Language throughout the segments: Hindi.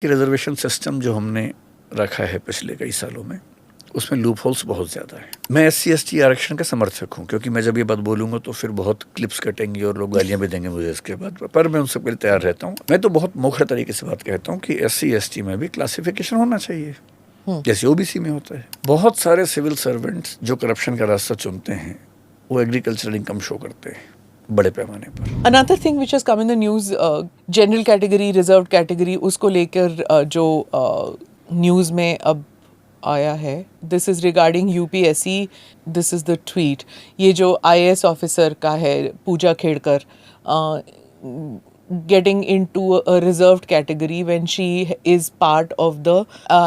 रिजर्वेशन सिस्टम जो हमने रखा है पिछले कई सालों में, उसमें लूप होल्स बहुत ज़्यादा है। मैं SC/ST आरक्षण का समर्थक हूँ, क्योंकि मैं जब ये बात बोलूँगा तो फिर बहुत क्लिप्स कटेंगी और लोग गालियाँ भी देंगे मुझे इसके बाद, पर मैं उन सब के लिए तैयार रहता हूँ। मैं तो बहुत मुखर तरीके से बात कहता हूँ कि SC/ST में भी क्लासिफिकेशन होना चाहिए जैसे OBC में होता है। बहुत सारे सिविल सर्वेंट्स जो करप्शन का रास्ता चुनते हैं वो एग्रीकल्चरल इनकम शो करते हैं बड़े पैमाने पर। Another thing which has come in the news, general category, reserve category, उसको लेकर जो न्यूज़ में अब आया है, this is regarding UPSC, this is the tweet. ये जो IAS ऑफिसर का है, पूजा Khedkar, getting into a reserved category when she is part of the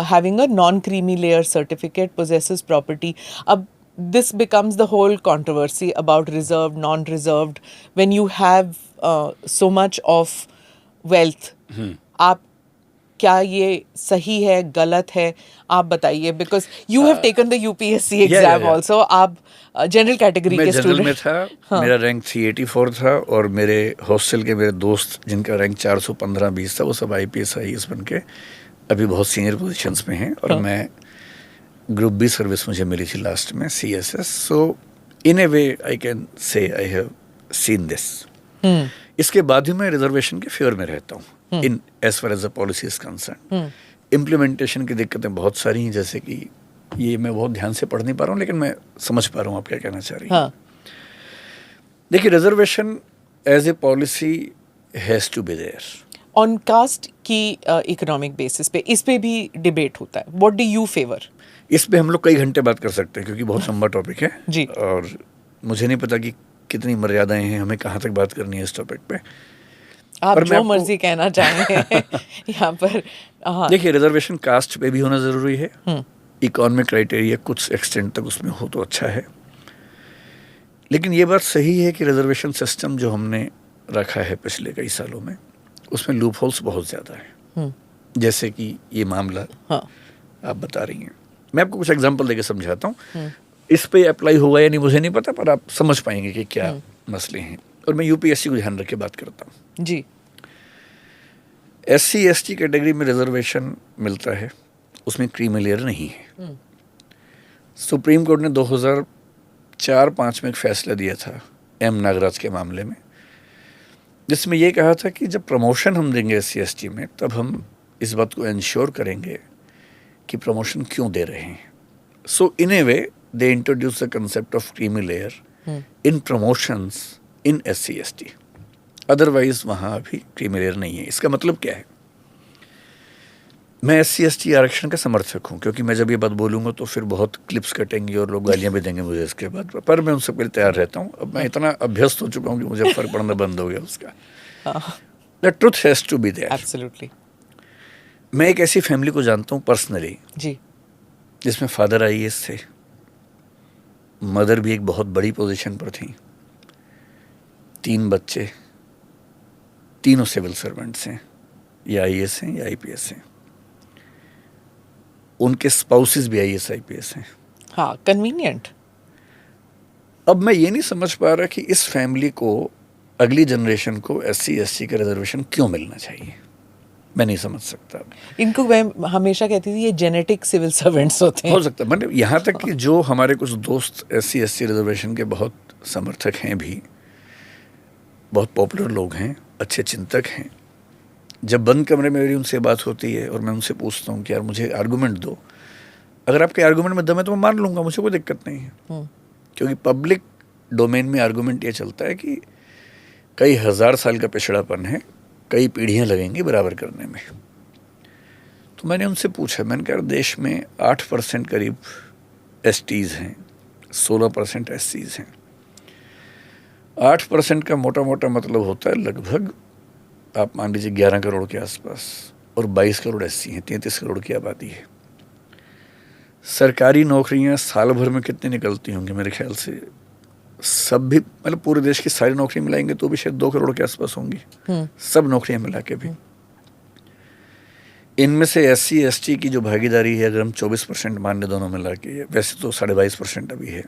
having a non-creamy layer certificate, possesses property. Ab this becomes the whole controversy about reserved, non-reserved. When you have so much of wealth, आप क्या ये सही है, गलत है, आप बताइए, because you have taken the UPSC exam also. आप जनरल कैटेगरी के स्टूडेंट में स्टूडेंट। था। मेरा रैंक 384 था और मेरे हॉस्टल के मेरे दोस्त जिनका रैंक 415-20 था वो सब IPS IAS बन के अभी बहुत सीनियर पोजीशंस में हैं। और मैं ग्रुप B सर्विस मुझे मिली थी लास्ट में, CSS। So in a way I can say I have seen this. इसके बाद भी मैं रिजर्वेशन के फेवर में रहता हूँ in as far as the policy is concern. Implementation की दिक्कतें बहुत सारी हैं, जैसे कि ये मैं बहुत ध्यान से पढ़ नहीं पा रहा हूँ, लेकिन मैं समझ पा रहा हूँ आप क्या कहना चाह रही हैं। देखिए, reservation as a policy has to be there on caste की इकोनॉमिक बेसिस पे। इस पे भी डिबेट होता है, व्हाट डू यू फेवर? इस पे हम लोग कई घंटे बात कर सकते हैं क्योंकि बहुत लंबा टॉपिक है जी। और मुझे नहीं पता कि कितनी मर्यादाएं हैं, हमें कहाँ तक बात करनी है इस टॉपिक पे। आप जो मर्जी कहना चाहेंगे यहाँ पर। देखिए, रिजर्वेशन कास्ट पे भी होना जरूरी है। इकोनॉमिक क्राइटेरिया कुछ एक्सटेंट तक उसमें हो तो अच्छा है, लेकिन ये बात सही है कि रिजर्वेशन सिस्टम जो हमने रखा है पिछले कई सालों में, उसमें लूप होल्स बहुत ज़्यादा है। जैसे कि ये मामला आप बता रही हैं, मैं आपको कुछ एग्जांपल देके समझाता हूँ। इस पे अप्लाई होगा या नहीं मुझे नहीं पता, पर आप समझ पाएंगे कि क्या मसले हैं। और मैं UPSC को ध्यान रख के बात करता हूँ जी। SC/ST कैटेगरी में रिजर्वेशन मिलता है, उसमें क्रीमी लेयर नहीं है। सुप्रीम कोर्ट ने 2004-05 में एक फैसला दिया था M नागराज के मामले में, जिसमें यह कहा था कि जब प्रमोशन हम देंगे SC/ST में, तब हम इस बात को इंश्योर करेंगे कि प्रमोशन क्यों दे रहे हैं। So in a way they introduce the concept of creamy layer in promotions in SC/ST। Otherwise वहाँ अभी क्रीमी लेयर नहीं है। इसका मतलब क्या है? मैं SC/ST आरक्षण का समर्थक हूँ, क्योंकि मैं जब ये बात बोलूँगा तो फिर बहुत क्लिप्स कटेंगी और लोग गालियाँ भी देंगे मुझे इसके बाद, पर मैं उन सब के लिए तैयार रहता हूँ। अब मैं इतना अभ्यस्त हो चुका हूँ कि मुझे फर्क पड़ना बंद हो गया उसका। The truth has to be there. Absolutely. मैं एक ऐसी फैमिली को जानता हूँ पर्सनली जी, जिसमें फादर IAS थे, मदर भी एक बहुत बड़ी पोजीशन पर थी, 3 बच्चे, तीनों सिविल सर्वेंट्स हैं, या IAS हैं या IPS हैं। उनके स्पाउसेस भी IAS IPS हैं। हाँ, कन्वीनियंट। अब मैं ये नहीं समझ पा रहा कि इस फैमिली को, अगली जनरेशन को SC/ST का रिजर्वेशन क्यों मिलना चाहिए। मैं नहीं समझ सकता। इनको मैं हमेशा कहती थी ये जेनेटिक सिविल सर्वेंट्स होते हैं। हो सकता है, मतलब यहाँ तक कि जो हमारे कुछ दोस्त SC/ST रिजर्वेशन के बहुत समर्थक हैं भी, बहुत पॉपुलर लोग हैं, अच्छे चिंतक हैं, जब बंद कमरे में मेरी उनसे बात होती है और मैं उनसे पूछता हूँ कि यार मुझे आर्गूमेंट दो, अगर आपके आर्गूमेंट में दम है तो मैं मान लूँगा, मुझे कोई दिक्कत नहीं है। क्योंकि पब्लिक डोमेन में आर्गूमेंट ये चलता है कि कई हज़ार साल का पिछड़ापन है, कई पीढ़ियाँ लगेंगी बराबर करने में। तो मैंने उनसे पूछा, मैंने कहा देश में 8% करीब STs हैं, 16% SCs हैं। 8% का मोटा मोटा मतलब होता है लगभग, आप मान लीजिए 11 करोड़ के आसपास, और 22 करोड़ SC हैं, 33 करोड़ की आबादी है। सरकारी नौकरियां साल भर में कितनी निकलती होंगी? मेरे ख्याल से सब भी, मतलब पूरे देश की सारी नौकरी मिलाएंगे तो भी शायद 2 करोड़ के आसपास होंगी, सब नौकरियां मिला के भी। इनमें से SC/ST की जो भागीदारी है, अगर हम 24% मान लें दोनों मिला के, वैसे तो 22.5% अभी है,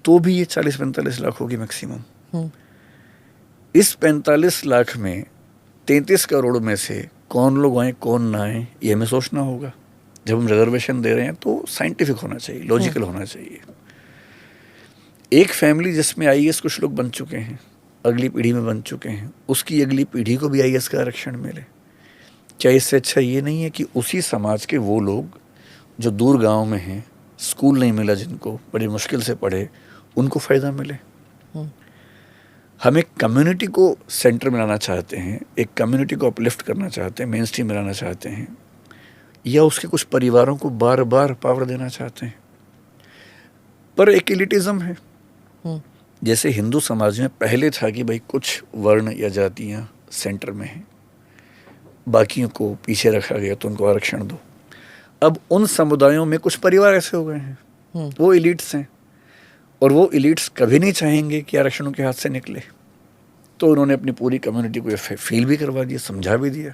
तो भी ये 40-45 लाख होगी मैक्सिमम। इस 45 लाख में 33 करोड़ में से कौन लोग आए कौन ना आए ये हमें सोचना होगा। जब हम रिजर्वेशन दे रहे हैं तो साइंटिफिक होना चाहिए, लॉजिकल होना चाहिए। एक फैमिली जिसमें आईएएस कुछ लोग बन चुके हैं, अगली पीढ़ी में बन चुके हैं, उसकी अगली पीढ़ी को भी आईएएस का आरक्षण मिले। क्या इससे अच्छा ये नहीं है कि उसी समाज के वो लोग जो दूर गांव में हैं, स्कूल नहीं मिला जिनको, बड़ी मुश्किल से पढ़े, उनको फ़ायदा मिले। हम एक कम्युनिटी को सेंटर में लाना चाहते हैं, एक कम्युनिटी को अपलिफ्ट करना चाहते हैं, मेन स्ट्रीम में लाना चाहते हैं, या उसके कुछ परिवारों को बार बार पावर देना चाहते हैं। पर एक एलिटिज्म है। जैसे हिंदू समाज में पहले था कि भाई कुछ वर्ण या जातियां सेंटर में हैं, बाकियों को पीछे रखा गया तो उनको आरक्षण दो। अब उन समुदायों में कुछ परिवार ऐसे हो गए हैं, वो एलिट्स हैं, और वो एलिट्स कभी नहीं चाहेंगे कि आरक्षण उनके हाथ से निकले। तो उन्होंने अपनी पूरी कम्युनिटी को फील भी करवा दिया, समझा भी दिया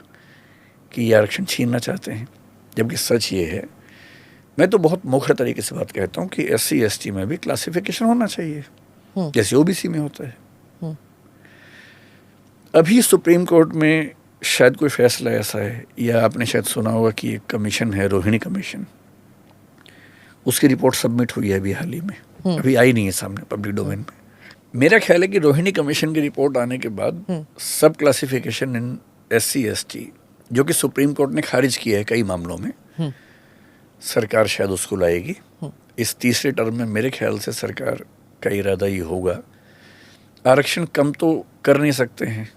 कि ये आरक्षण छीनना चाहते हैं। जबकि सच ये है, मैं तो बहुत मुखर तरीके से बात कहता हूँ कि SC ST में भी क्लासिफिकेशन होना चाहिए जैसे OBC में होता है। अभी सुप्रीम कोर्ट में शायद कोई फैसला ऐसा है, या आपने शायद सुना होगा कि एक कमीशन है, रोहिणी कमीशन, उसकी रिपोर्ट सबमिट हुई है अभी हाल ही में, अभी आई नहीं है सामने पब्लिक डोमेन में। मेरा ख्याल है कि रोहिणी कमीशन की रिपोर्ट आने के बाद सब क्लासिफिकेशन इन SC ST, जो कि सुप्रीम कोर्ट ने खारिज किया है कई मामलों में, सरकार शायद उसको लाएगी। इस तीसरे टर्म में मेरे ख्याल से सरकार का इरादा ये होगा। आरक्षण कम तो कर नहीं सकते हैं,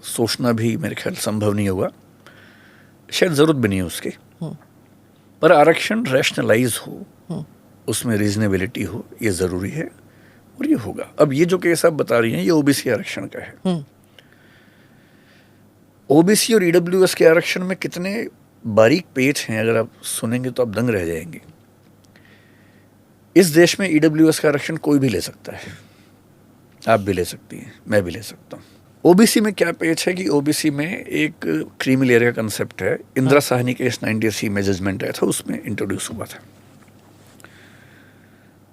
सोचना भी मेरे ख्याल संभव नहीं होगा, शायद ज़रूरत भी नहीं है उसकी, पर आरक्षण रैशनलाइज हो, उसमें रीजनेबिलिटी हो, ये ज़रूरी है और ये होगा। अब ये जो केस आप बता रही हैं ये OBC आरक्षण का है। OBC और EWS के आरक्षण में कितने बारीक पेच हैं, अगर आप सुनेंगे तो आप दंग रह जाएंगे। इस देश में EWS का आरक्षण कोई भी ले सकता है, आप भी ले सकती हैं, मैं भी ले सकता हूँ। OBC में क्या पेच है कि OBC में एक क्रीमी लेयर का कंसेप्ट है। इंदिरा साहनी केस 93 में जजमेंट आया था, उसमें इंट्रोड्यूस हुआ था।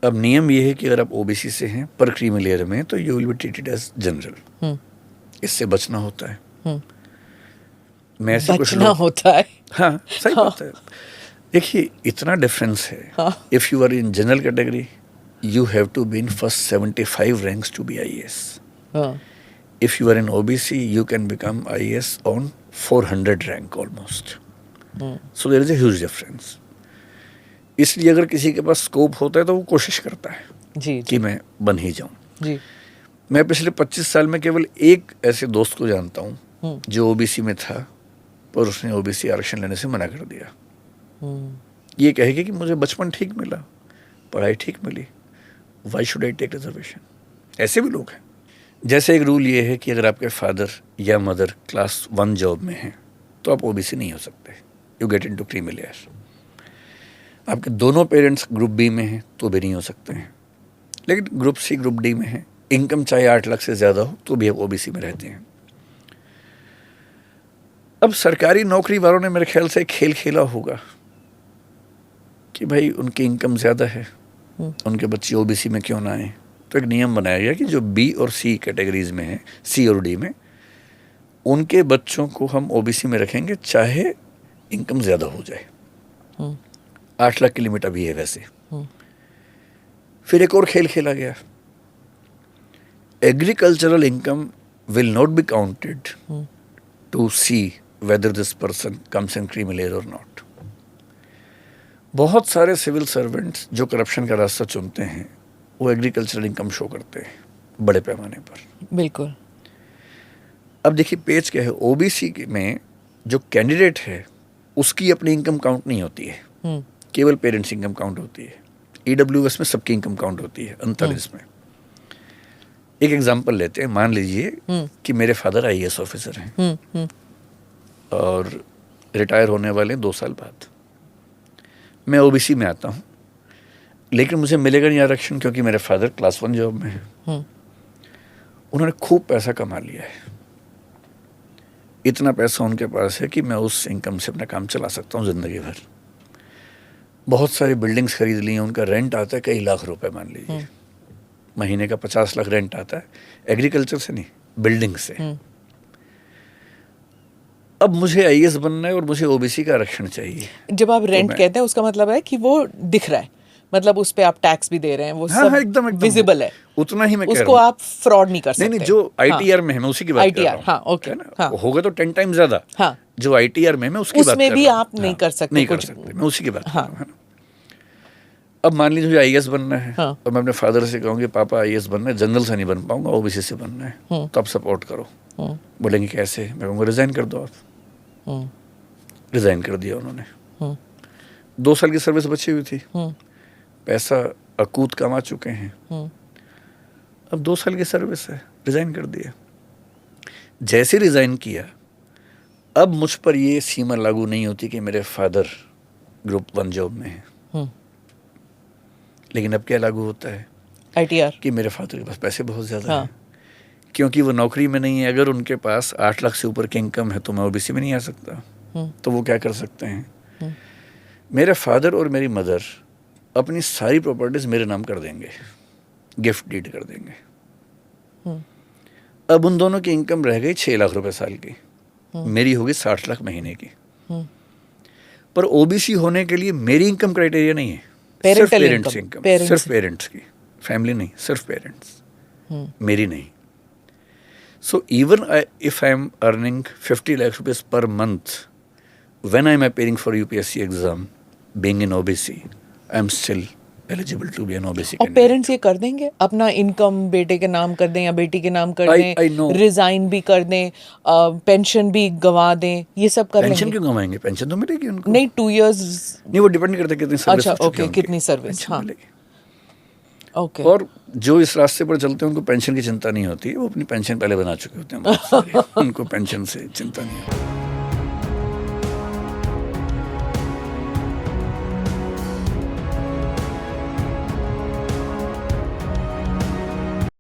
अब नियम ये है कि अगर आप OBC से हैं पर क्रीमी लेयर में, तो you will be treated as general. इससे बचना होता है। मैं ऐसे कुछ बचना होता है। हाँ, सही बात है। देखिए इतना डिफरेंस है। If you are in general category you have to be in first 75 ranks to be IAS। If you are in OBC you can become IAS on 400 rank almost. So there is a huge difference. इसलिए अगर किसी के पास स्कोप होता है तो वो कोशिश करता है जी, कि मैं बन ही जाऊं। जी। मैं पिछले 25 साल में केवल एक ऐसे दोस्त को जानता हूं जो OBC में था पर उसने OBC आरक्षण लेने से मना कर दिया। ये कहेगा कि मुझे बचपन ठीक मिला, पढ़ाई ठीक मिली, why should I take reservation. ऐसे भी लोग हैं। जैसे एक रूल ये है कि अगर आपके फादर या मदर क्लास 1 जॉब में हैं तो आप OBC नहीं हो सकते, you get into creamy layer. आपके दोनों पेरेंट्स ग्रुप B में हैं तो भी नहीं हो सकते हैं, लेकिन ग्रुप C ग्रुप D में हैं, इनकम चाहे 8 लाख से ज़्यादा हो तो भी आप OBC में रहते हैं। अब सरकारी नौकरी वालों ने मेरे ख्याल से एक खेल खेला होगा कि भाई उनकी इनकम ज़्यादा है, उनके बच्चे OBC में क्यों ना आए। तो एक नियम बनाया गया कि जो B और C कैटेगरीज में हैं, C और D में, उनके बच्चों को हम OBC में रखेंगे चाहे इनकम ज़्यादा हो जाए। 8 लाख की लिमिट अभी है वैसे। फिर एक और खेल खेला गया, agricultural income will not be counted to see whether this person comes in creamy layer और नॉट। बहुत सारे सिविल सर्वेंट्स जो करप्शन का रास्ता चुनते हैं वो एग्रीकल्चरल इनकम शो करते हैं बड़े पैमाने पर। बिल्कुल। अब देखिए पेज क्या है, OBC में जो कैंडिडेट है उसकी अपनी इनकम काउंट नहीं होती है, केवल पेरेंट्स इनकम काउंट होती है। EWS में सबकी इनकम काउंट होती है 39 में। एक एग्जांपल लेते हैं, मान लीजिए कि मेरे फादर IAS ऑफिसर हैं और रिटायर होने वाले 2 साल बाद। मैं OBC में आता हूँ लेकिन मुझे मिलेगा नहीं आरक्षण क्योंकि मेरे फादर क्लास 1 जॉब में है। उन्होंने खूब पैसा कमा लिया है, इतना पैसा उनके पास है कि मैं उस इनकम से अपना काम चला सकता हूँ ज़िंदगी भर। बहुत सारी बिल्डिंग्स खरीद ली हैं, उनका रेंट आता है कई लाख रुपए, मान लीजिए महीने का 50 लाख रेंट आता है, एग्रीकल्चर से नहीं, बिल्डिंग से। अब मुझे आईएएस बनना है और मुझे ओबीसी का आरक्षण चाहिए। जब आप रेंट मैं- कहते हैं उसका मतलब है कि वो दिख रहा है, मतलब उस पे आप टैक्स भी दे रहे हैं, वो हाँ, हाँ, सब एकदम विजिबल है, उतना ही मैं कह रहा उसको हूँ। आप फ्रॉड नहीं कर सकते। नहीं, जो आईटीआर में है मैं उसी की बात कर रहा ITR, हूँ। हाँ, ओके, है ना? हाँ। होगा तो 10 टाइम ज्यादा। हाँ। जो आईटीआर में मैं उसकी बात उसमें कर भी रहा हूँ। आप नहीं हाँ, कर सकते नहीं कर कुछ। सकते, मैं उसी की बात कर हाँ। रहा हूँ, है ना? अब मान लीजिए मुझे आईएएस बनना है, हाँ। और मैं अपने फादर से कहूँ कि पापा आईएएस बनना है, जनरल से नहीं बन पाऊंगा, ओबीसी से बनना है, तो आप सपोर्ट करो। बोलेंगे कैसे? मैं कहूँगा रिजाइन कर दो आप। रिजाइन कर दिया उन्होंने। 2 साल की सर्विस बची हुई थी, पैसा अकूत कमा चुके हैं, अब 2 साल की सर्विस है, रिजाइन कर दिया। जैसे रिजाइन किया, अब मुझ पर ये सीमा लागू नहीं होती कि मेरे फादर ग्रुप 1 जॉब में हैं। लेकिन अब क्या लागू होता है ITR। कि मेरे फादर के पास पैसे बहुत ज़्यादा हाँ। हैं, क्योंकि वो नौकरी में नहीं है। अगर उनके पास 8 लाख से ऊपर की इनकम है तो मैं ओबीसी में नहीं आ सकता। तो वो क्या कर सकते हैं, मेरे फादर और मेरी मदर अपनी सारी प्रॉपर्टीज मेरे नाम कर देंगे, गिफ्ट डीड कर देंगे। अब उन दोनों की इनकम रह गई 6 लाख रुपए साल की, मेरी होगी 60 लाख महीने की। पर ओबीसी होने के लिए मेरी इनकम क्राइटेरिया नहीं है, सिर्फ Parental parents income, income, parents। सिर्फ पेरेंट्स की, फैमिली नहीं, सिर्फ पेरेंट्स, मेरी नहीं। So even if I am earning 50 lakh rupees per month when I am appearing for UPSC exam, being in OBC, I am still eligible to be an OBC और candidate. पेरेंट्स ये कर देंगे, अपना इनकम बेटे के नाम कर दें या बेटी के नाम कर I know. दें, रिजाइन भी कर दें, पेंशन भी गंवा दें, ये सब कर पेंशन लेंगे? क्यों कमाएंगे? पेंशन तो मिलेगी उनको। नहीं, 2 years। नहीं, वो डिपेंड करता है कितनी सर्विस अच्छा, हो चुकी ओके, है उनकी, कितनी सर्विस, पेंशन हाँ। मिलेगी। ओके। और जो इस रास्ते पर चलते हैं उनको पेंशन की चिंता नहीं होती है, वो अपनी पेंशन पहले बना चुके होते हैं बहुत सारे। उनको पेंशन से चिंता नहीं होती।